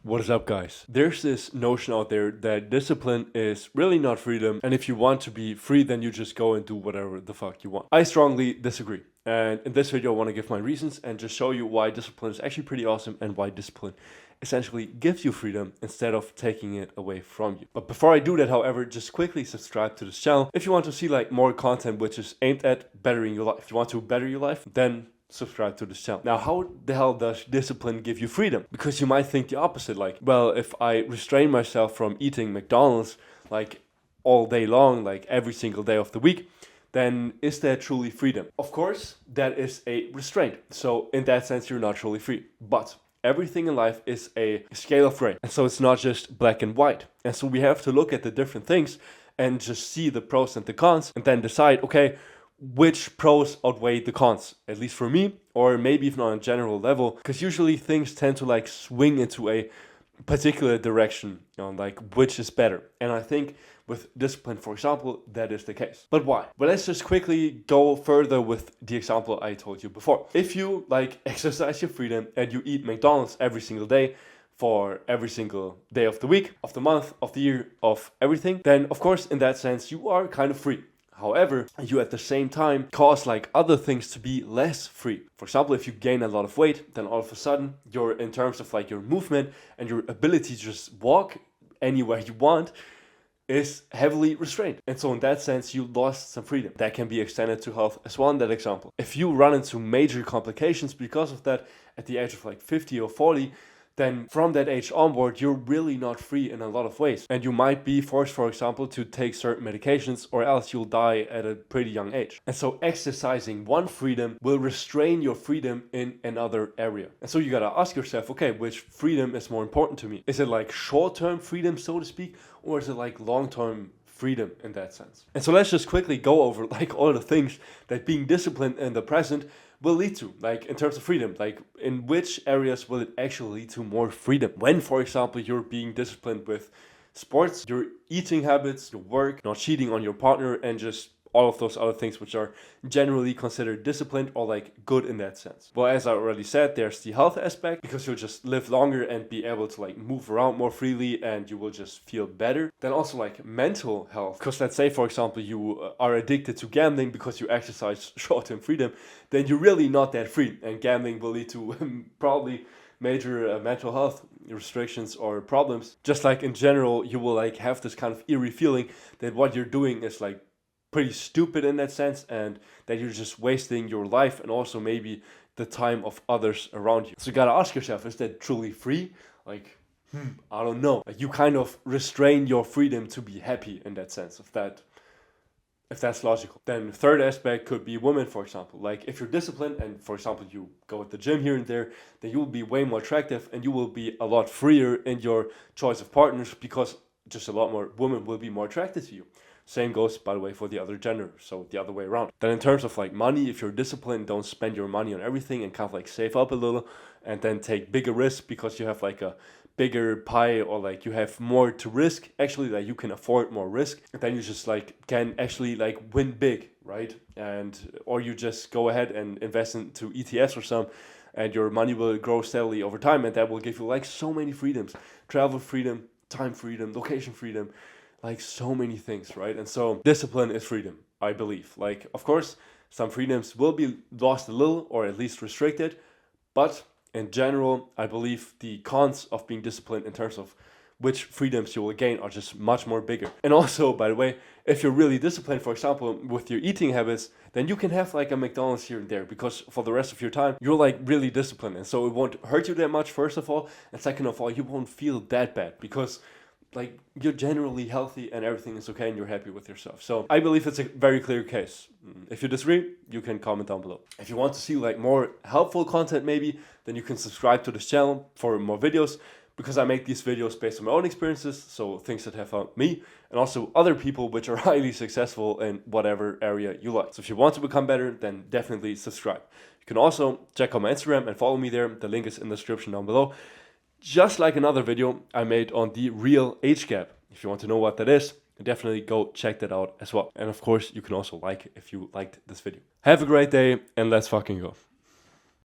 What is up, guys? There's this notion out there that discipline is really not freedom, and if you want to be free, then you just go and do whatever the fuck you want. I strongly disagree. And in this video, I want to give my reasons and just show you why discipline is actually pretty awesome and why discipline essentially gives you freedom instead of taking it away from you. But before I do that, however, just quickly subscribe to this channel if you want to see like more content which is aimed at bettering your life. If you want to better your life, then subscribe to this channel. Now, how the hell does discipline give you freedom? Because you might think the opposite, like, well, if I restrain myself from eating McDonald's like all day long, like every single day of the week, then is that truly freedom? Of course, that is a restraint. So in that sense, you're not truly free. But everything in life is a scale of gray. And so it's not just black and white. And so we have to look at the different things and just see the pros and the cons and then decide, okay, which pros outweigh the cons, at least for me, or maybe even on a general level, because usually things tend to like swing into a particular direction, like which is better. And I think with discipline, for example, that is the case. But why? Well, let's just quickly go further with the example I told you before. If you like exercise your freedom and you eat McDonald's every single day for every single day of the week, of the month, of the year, of everything, then of course, in that sense, you are kind of free. However, you at the same time cause like other things to be less free. For example, if you gain a lot of weight, then all of a sudden you're in terms of like your movement and your ability to just walk anywhere you want is heavily restrained. And so in that sense, you lost some freedom. That can be extended to health as well in that example. If you run into major complications because of that at the age of like 50 or 40, then from that age onward, you're really not free in a lot of ways. And you might be forced, for example, to take certain medications or else you'll die at a pretty young age. And so exercising one freedom will restrain your freedom in another area. And so you gotta ask yourself, okay, which freedom is more important to me? Is it like short-term freedom, so to speak, or is it like long-term freedom in that sense? And so let's just quickly go over like all the things that being disciplined in the present will lead to, like in terms of freedom, like in which areas will it actually lead to more freedom? When, for example, you're being disciplined with sports, your eating habits, your work, not cheating on your partner, and just all of those other things which are generally considered disciplined or like good in that sense. Well, as I already said, there's the health aspect, because you'll just live longer and be able to like move around more freely and you will just feel better. Then also like mental health, because let's say, for example, you are addicted to gambling because you exercise short-term freedom, then you're really not that free, and gambling will lead to probably major mental health restrictions or problems. Just like in general, you will like have this kind of eerie feeling that what you're doing is like pretty stupid in that sense, and that you're just wasting your life and also maybe the time of others around you. So you gotta ask yourself, is that truly free? Like, I don't know. Like, you kind of restrain your freedom to be happy in that sense, if that's logical. Then the third aspect could be women, for example. Like if you're disciplined and, for example, you go at the gym here and there, then you will be way more attractive and you will be a lot freer in your choice of partners, because just a lot more women will be more attracted to you. Same goes, by the way, for the other gender, so the other way around. Then in terms of like money, if you're disciplined, don't spend your money on everything and kind of like save up a little and then take bigger risks because you have like a bigger pie, or like you have more to risk, actually, like you can afford more risk, and then you just like can actually like win big, right? And or you just go ahead and invest into ETFs or some, and your money will grow steadily over time, and that will give you like so many freedoms: travel freedom, time freedom, location freedom, like so many things, right? And so discipline is freedom, I believe. Like, of course, some freedoms will be lost a little or at least restricted, but in general, I believe the cons of being disciplined in terms of which freedoms you will gain are just much more bigger. And also, by the way, if you're really disciplined, for example, with your eating habits, then you can have like a McDonald's here and there, because for the rest of your time, you're like really disciplined. And so it won't hurt you that much, first of all. And second of all, you won't feel that bad because like you're generally healthy and everything is okay and you're happy with yourself. So I believe it's a very clear case. If you disagree, you can comment down below. If you want to see like more helpful content maybe, then you can subscribe to this channel for more videos, because I make these videos based on my own experiences, so things that have helped me and also other people which are highly successful in whatever area you like. So if you want to become better, then definitely subscribe. You can also check out my Instagram and follow me there. The link is in the description down below. Just like another video I made on the real age gap. If you want to know what that is, definitely go check that out as well. And of course, you can also like it if you liked this video. Have a great day and let's fucking go.